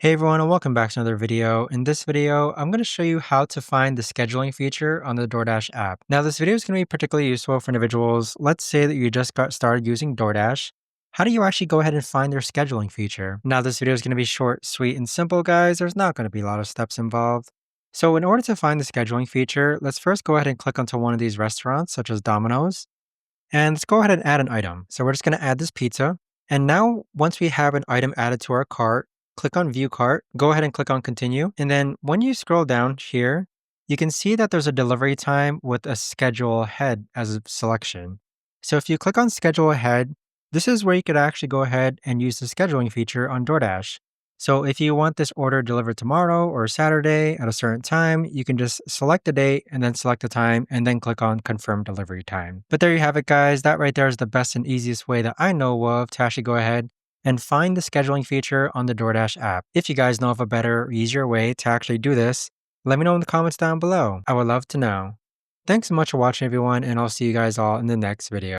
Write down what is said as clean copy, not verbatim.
Hey everyone, and welcome back to another video. In this video, I'm going to show you how to find the scheduling feature on the DoorDash app. Now, this video is going to be particularly useful for individuals. Let's say that you just got started using DoorDash. How do you actually go ahead and find their scheduling feature? Now, this video is going to be short, sweet, and simple, guys. There's not going to be a lot of steps involved. So in order to find the scheduling feature, let's first go ahead and click onto one of these restaurants, such as Domino's. And let's go ahead and add an item. So we're just going to add this pizza. And now once we have an item added to our cart, click on view cart, go ahead and click on continue. And then when you scroll down here, you can see that there's a delivery time with a schedule ahead as a selection. So if you click on schedule ahead, this is where you could actually go ahead and use the scheduling feature on DoorDash. So if you want this order delivered tomorrow or Saturday at a certain time, you can just select the date and then select the time and then click on confirm delivery time. But there you have it, guys. That right there is the best and easiest way that I know of to actually go ahead and find the scheduling feature on the DoorDash app. If you guys know of a better or easier way to actually do this, let me know in the comments down below. I would love to know. Thanks so much for watching, everyone, and I'll see you guys all in the next video.